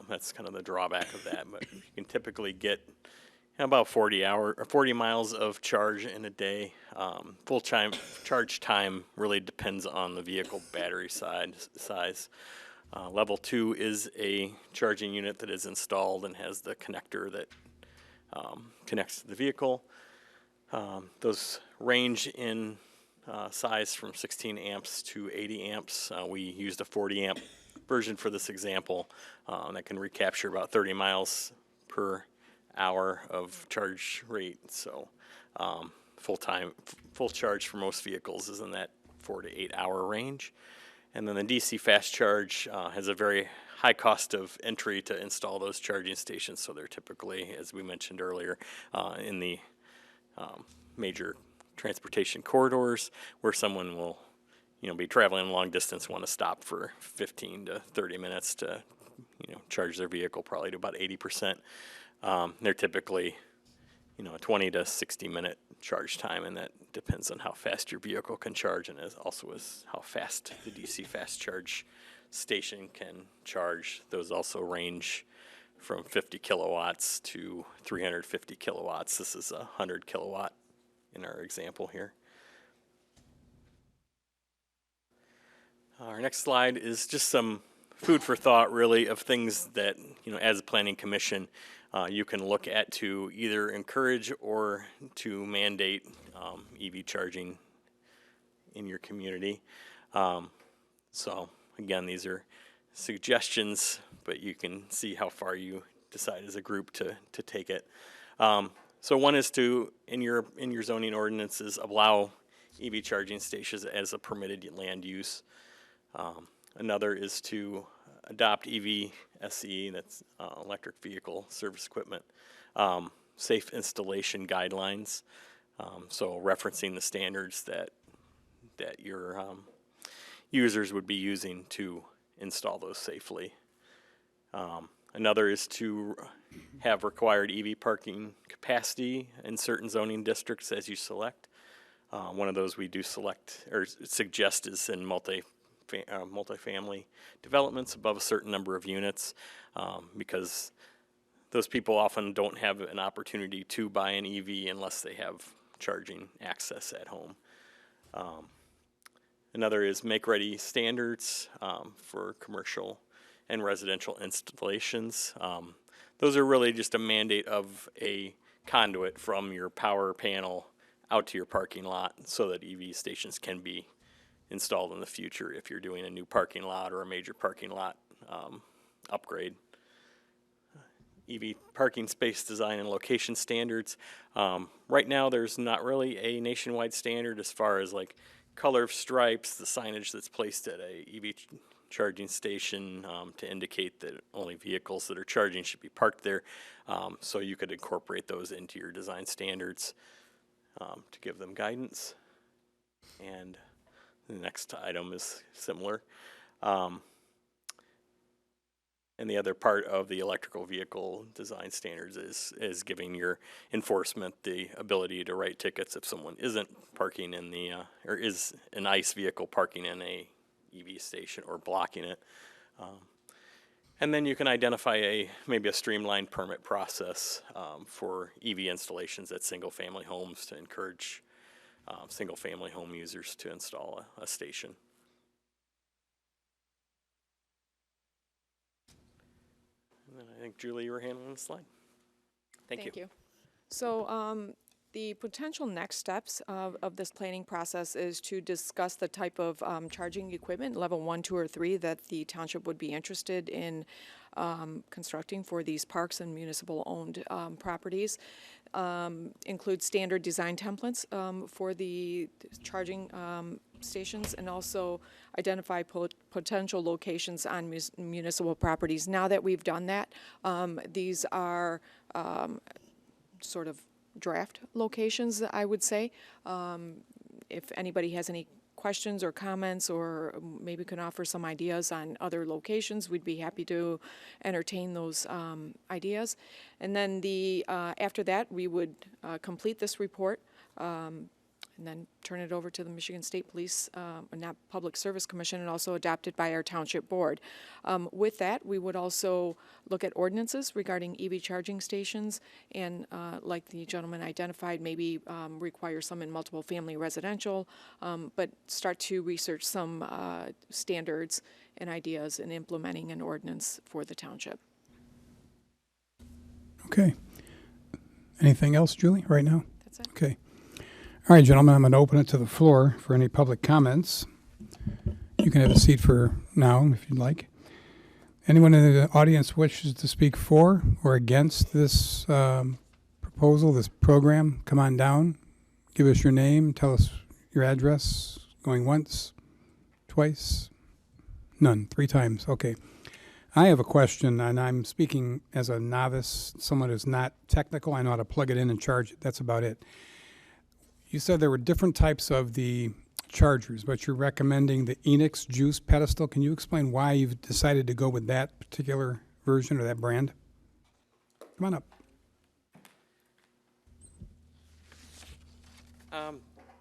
That's kind of the drawback of that. But you can typically get about 40 miles of charge in a day. Full charge time really depends on the vehicle battery size. Level 2 is a charging unit that is installed and has the connector that connects to the vehicle. Those range in size from 16 amps to 80 amps. We used a 40 amp version for this example that can recapture about 30 miles per hour of charge rate. So full charge for most vehicles is in that 4 to 8 hour range. And then the DC fast charge has a very high cost of entry to install those charging stations. So they're typically, as we mentioned earlier, in the major transportation corridors where someone will, be traveling a long distance, want to stop for 15 to 30 minutes to, charge their vehicle probably to about 80%. They're typically, a 20 to 60 minute charge time, and that depends on how fast your vehicle can charge, and also how fast the DC fast charge station can charge. Those also range from 50 kilowatts to 350 kilowatts. This is 100 kilowatt in our example here. Our next slide is just some food for thought, really, of things that, as a planning commission, you can look at to either encourage or to mandate EV charging in your community. So again, these are suggestions, but you can see how far you decide as a group to take it. So one is to, in your zoning ordinances, allow EV charging stations as a permitted land use. Another is to adopt EV SE, that's electric vehicle service equipment, safe installation guidelines. So referencing the standards that your users would be using to install those safely. Another is to have required EV parking capacity in certain zoning districts as you select. One of those we do select or suggest is in multifamily developments above a certain number of units, because those people often don't have an opportunity to buy an EV unless they have charging access at home. Another is make-ready standards for commercial and residential installations. Those are really just a mandate of a conduit from your power panel out to your parking lot so that EV stations can be installed in the future if you're doing a new parking lot or a major parking lot upgrade. EV parking space design and location standards. Right now there's not really a nationwide standard as far as like color of stripes, the signage that's placed at a EV charging station to indicate that only vehicles that are charging should be parked there. So you could incorporate those into your design standards to give them guidance. And the next item is similar. And the other part of the electrical vehicle design standards is giving your enforcement the ability to write tickets if someone isn't parking in the, or is an ICE vehicle parking in a EV station or blocking it. And then you can identify maybe a streamlined permit process for EV installations at single-family homes to encourage single-family home users to install a station. And then I think, Julie, you were handling the slide. Thank you. So the potential next steps of this planning process is to discuss the type of charging equipment, level 1, 2, or 3, that the township would be interested in constructing for these parks and municipal-owned properties. Include standard design templates for the charging stations, and also identify potential locations on municipal properties. Now that we've done that, these are sort of draft locations, I would say. If anybody has any questions or comments, or maybe can offer some ideas on other locations, we'd be happy to entertain those ideas. And then after that, we would complete this report and then turn it over to the Michigan State Police, not Public Service Commission, and also adopted by our township board. With that, we would also look at ordinances regarding EV charging stations, and like the gentleman identified, maybe require some in multiple family residential, but start to research some standards and ideas in implementing an ordinance for the township. Okay. Anything else, Julie, right now? That's it. Okay. All right, gentlemen, I'm going to open it to the floor for any public comments. You can have a seat for now if you'd like. Anyone in the audience wishes to speak for or against this proposal, this program, come on down. Give us your name. Tell us your address. Going once, twice, none, 3 times. Okay. I have a question, and I'm speaking as a novice, someone who's not technical. I know how to plug it in and charge it. That's about it. You said there were different types of the chargers, but you're recommending the Enix Juice pedestal. Can you explain why you've decided to go with that particular version or that brand? Come on up.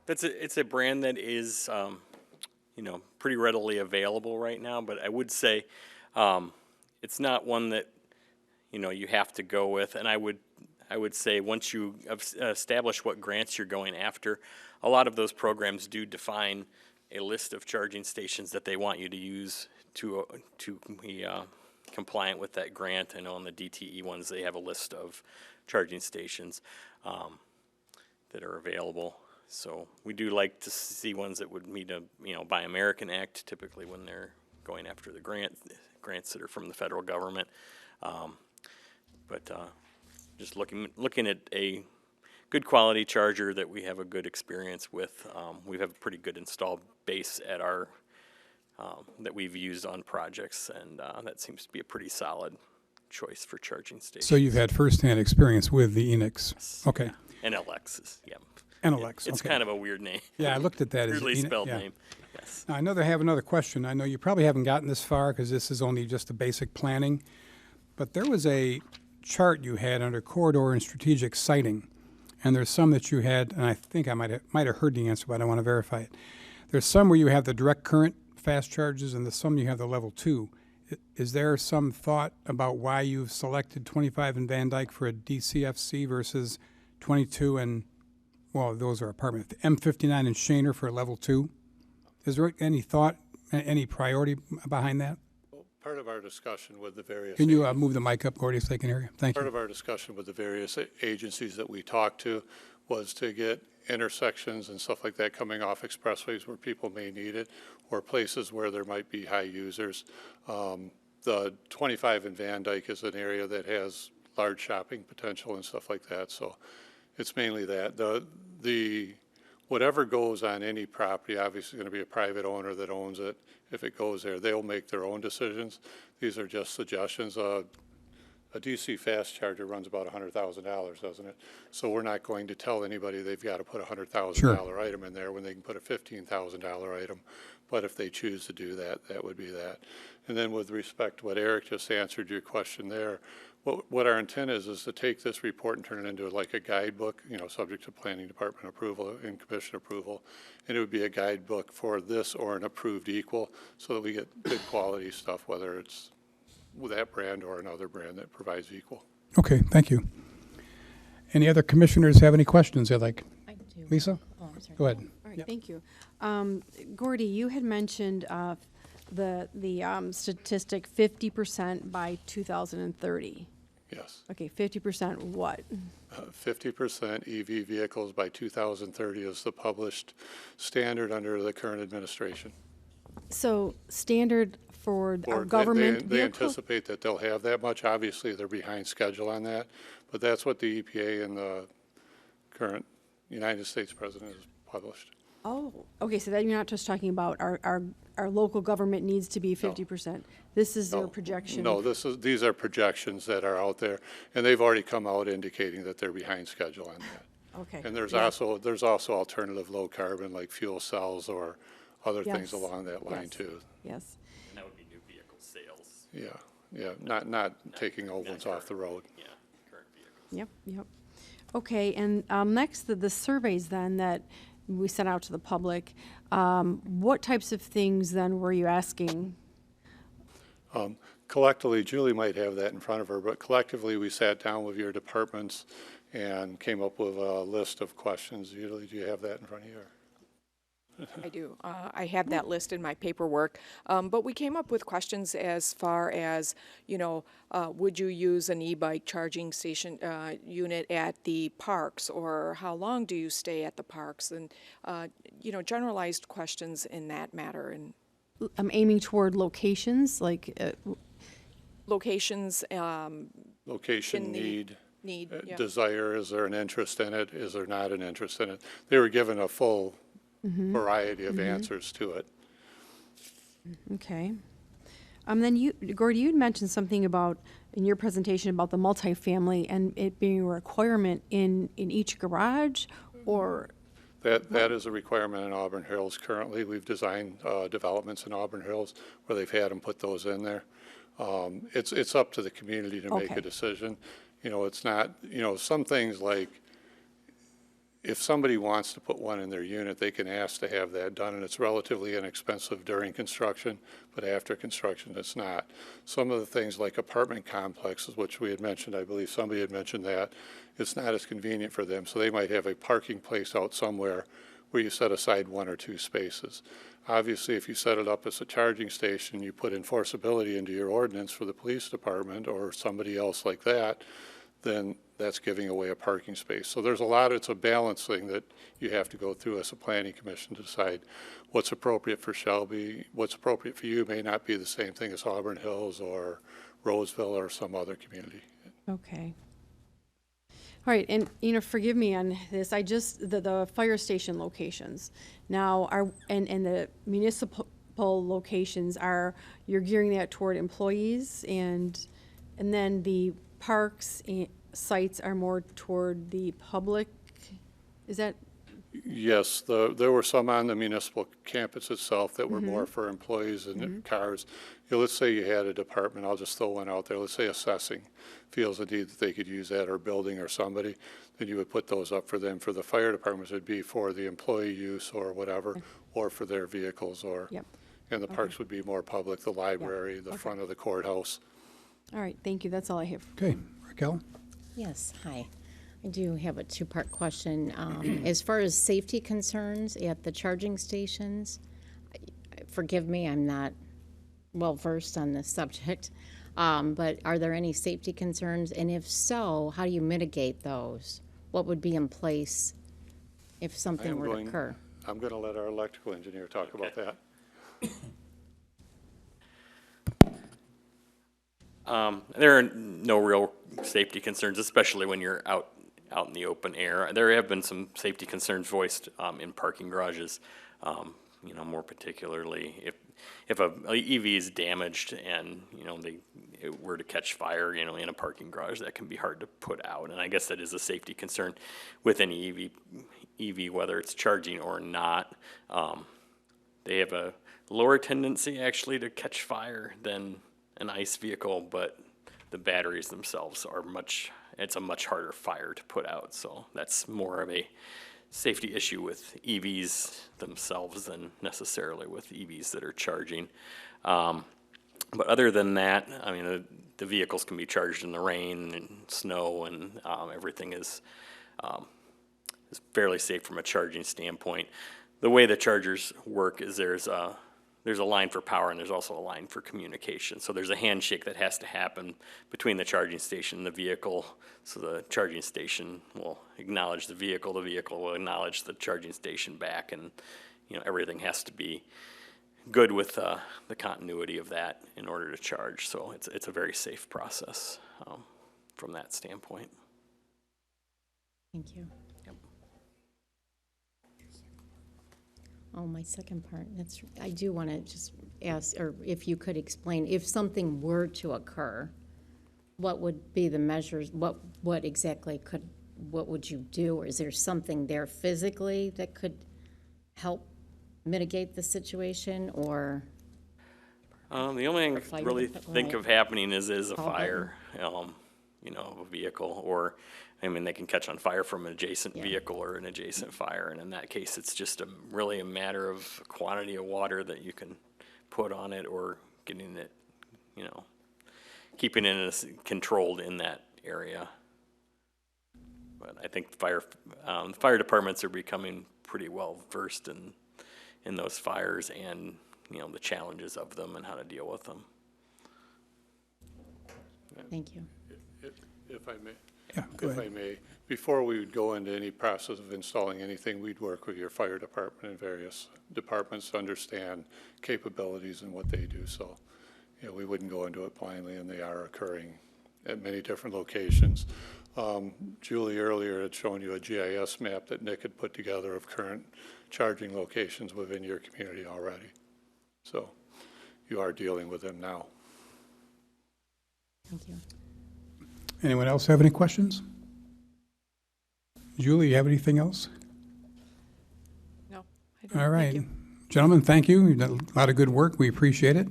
It's a brand that is, pretty readily available right now, but I would say it's not one that, you have to go with. And I would say once you establish what grants you're going after, a lot of those programs do define a list of charging stations that they want you to use to be compliant with that grant. I know on the DTE ones, they have a list of charging stations that are available. So we do like to see ones that would meet a, Buy American Act, typically when they're going after the grants that are from the federal government. But just looking at a good quality charger that we have a good experience with. We have a pretty good installed base at our that we've used on projects, and that seems to be a pretty solid choice for charging stations. So you've had firsthand experience with the Enix. Yes, Okay. yeah. NLX is, yeah. NLX, It's okay. kind of a weird name. Yeah, I looked at that. Weirdly as spelled yeah. name. Yes. Now, I know they have another question. I know you probably haven't gotten this far because this is only just the basic planning, but there was a chart you had under corridor and strategic siting, and there's some that you had, and I think I might have heard the answer, but I want to verify it. There's some where you have the direct current fast charges, and there's some you have the level 2. Is there some thought about why you've selected 25 in Van Dyke for a DCFC versus 22 and, well, those are apartment, M59 and Shaner for a level 2? Is there any thought, any priority behind that? Well, part of our discussion with the various... Can you move the mic up, Gordy, so they can hear you? Thank Part you. of our discussion with the various agencies that we talked to was to get intersections and stuff like that coming off expressways where people may need it, or places where there might be high users. The 25 in Van Dyke is an area that has large shopping potential and stuff like that, so it's mainly that. The whatever goes on any property, obviously going to be a private owner that owns it. If it goes there, they'll make their own decisions. These are just suggestions. A DC fast charger runs about $100,000, doesn't it? So we're not going to tell anybody they've got to put a $100,000 item in there when they can put a $15,000 item. But if they choose to do that, that would be that. And then with respect to what Eric just answered your question there, what our intent is to take this report and turn it into like a guidebook, subject to planning department approval and commission approval. And it would be a guidebook for this or an approved equal so that we get good quality stuff, whether it's with that brand or another brand that provides equal. Okay, thank you. Any other commissioners have any questions they'd like? I do. Lisa? Oh, I'm sorry. Go ahead. All right, thank you. Gordy, you had mentioned the statistic 50% by 2030. Yes. Okay, 50% what? 50% EV vehicles by 2030 is the published standard under the current administration. So standard for Or our government they vehicle? anticipate that they'll have that much. Obviously, they're behind schedule on that, but that's what the EPA and the current United States president has published. Oh, okay, so that you're not just talking about our local government needs to be 50%. This is their No. projection. No, these are projections that are out there, and they've already come out indicating that they're behind schedule on that. Okay. And there's yeah. also alternative low carbon like fuel cells or other things Yes. along that line Yes. too. Yes. And that would be new vehicle sales. Yeah, not taking old ones off the road. Yeah, current vehicles. Yep. Okay, and next, the surveys then that we sent out to the public, what types of things then were you asking? Collectively, Julie might have that in front of her, but collectively, we sat down with your departments and came up with a list of questions. Julie, do you have that in front of you? I do. I have that list in my paperwork. But we came up with questions as far as, would you use an e-bike charging station unit at the parks? Or how long do you stay at the parks? And, generalized questions in that matter. And I'm aiming toward locations, like, locations, Location, need, yeah. desire, is there an interest in it? Is there not an interest in it? They were given a full variety of answers to it. okay. Then Gordy, you had mentioned something about, in your presentation, about the multifamily and it being a requirement in each garage, or? That is a requirement in Auburn Hills currently. We've designed developments in Auburn Hills where they've had them put those in there. It's up to the community to make Okay. a decision. It's not, some things like, if somebody wants to put one in their unit, they can ask to have that done, and it's relatively inexpensive during construction, but after construction, it's not. Some of the things like apartment complexes, which we had mentioned, I believe somebody had mentioned that, it's not as convenient for them, so they might have a parking place out somewhere where you set aside 1 or 2 spaces. Obviously, if you set it up as a charging station, you put enforceability into your ordinance for the police department or somebody else like that, then that's giving away a parking space. So there's it's a balancing that you have to go through as a planning commission to decide what's appropriate for Shelby, what's appropriate for you may not be the same thing as Auburn Hills or Roseville or some other community. Okay. All right, and, forgive me on this, the fire station locations. Now, and the municipal locations you're gearing that toward employees, and then the parks sites are more toward the public? Is that? Yes, there were some on the municipal campus itself that were more for employees and cars. Let's say you had a department, I'll just throw one out there, let's say assessing feels a need that they could use that, or building or somebody, then you would put those up for them. For the fire departments, it'd be for the employee use or whatever, or for their vehicles, or, Yep. and the parks would be more public, the library, the front of the courthouse. All right, thank you, that's all I have. Okay, Raquel? Yes, hi. I do have a two-part question. As far as safety concerns at the charging stations, forgive me, I'm not well-versed on this subject, but are there any safety concerns? And if so, how do you mitigate those? What would be in place if something were to occur? I'm going to let our electrical engineer talk about that. There are no real safety concerns, especially when you're out in the open air. There have been some safety concerns voiced in parking garages, more particularly if a EV is damaged and it were to catch fire, in a parking garage, that can be hard to put out. And I guess that is a safety concern with any EV, whether it's charging or not. They have a lower tendency actually to catch fire than an ICE vehicle, but the batteries themselves it's a much harder fire to put out. So that's more of a safety issue with EVs themselves than necessarily with EVs that are charging. But other than that, I mean, the vehicles can be charged in the rain and snow, and everything is fairly safe from a charging standpoint. The way the chargers work is there's a line for power and there's also a line for communication. So there's a handshake that has to happen between the charging station and the vehicle. So the charging station will acknowledge the vehicle will acknowledge the charging station back, and everything has to be good with the continuity of that in order to charge. So it's a very safe process from that standpoint. Thank you. Oh, my second part, I do want to just ask, or if you could explain, if something were to occur, what would be the measures, what would you do? Or is there something there physically that could help mitigate the situation, or? The only thing I really think of happening is a fire, of a vehicle, or, they can catch on fire from an adjacent vehicle or an adjacent fire, and in that case, it's just really a matter of quantity of water that you can put on it, or getting it, keeping it controlled in that area. But I think the fire departments are becoming pretty well versed in those fires and, the challenges of them and how to deal with them. Thank you. If I may. Yeah, go If ahead. I may, before we would go into any process of installing anything, we'd work with your fire department and various departments to understand capabilities and what they do. So, we wouldn't go into it blindly, and they are occurring at many different locations. Julie earlier had shown you a GIS map that Nick had put together of current charging locations within your community already. So you are dealing with them now. Thank you. Anyone else have any questions? Julie, you have anything else? No, I don't. All right. Thank you. Gentlemen, thank you. You've done a lot of good work. We appreciate it.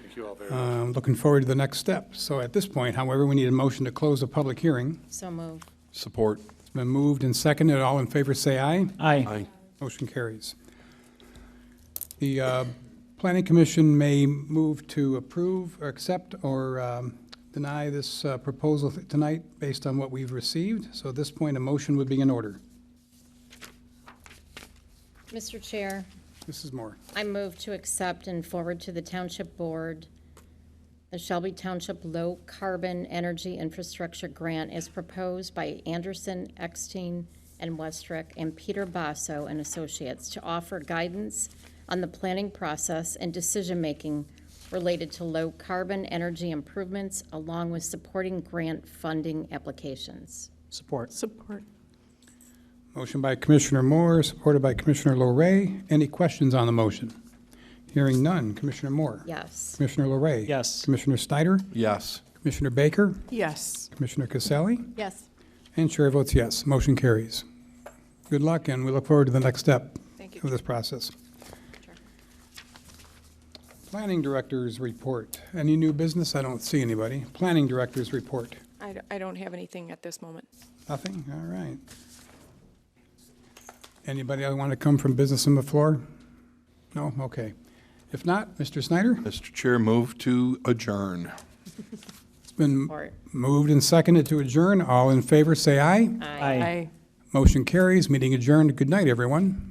Thank you all very much. Looking forward to the next step. So at this point, however, we need a motion to close the public hearing. So moved. Support. It's been moved and seconded. All in favor, say aye. Aye. Motion carries. The Planning Commission may move to approve or accept or deny this proposal tonight based on what we've received. So at this point, a motion would be in order. Mr. Chair, Mrs. Moore. I move to accept and forward to the Township Board the Shelby Township Low Carbon Energy Infrastructure Grant as proposed by Anderson, Eckstein, and Westrick, and Peter Basso and Associates to offer guidance on the planning process and decision-making related to low-carbon energy improvements, along with supporting grant funding applications. Support. Support. Motion by Commissioner Moore, supported by Commissioner Loray. Any questions on the motion? Hearing none. Commissioner Moore? Yes. Commissioner Loray? Yes. Commissioner Snyder? Yes. Commissioner Baker? Yes. Commissioner Casale? Yes. And chair votes yes. Motion carries. Good luck, and we look forward to the next step Thank you. of this process. Chair. Planning Director's report. Any new business? I don't see anybody. Planning Director's report. I don't have anything at this moment. Nothing? All right. Anybody want to come from business on the floor? No? Okay. If not, Mr. Snyder? Mr. Chair, move to adjourn. It's been Support. moved and seconded to adjourn. All in favor, say aye. Aye. Motion carries. Meeting adjourned. Good night, everyone.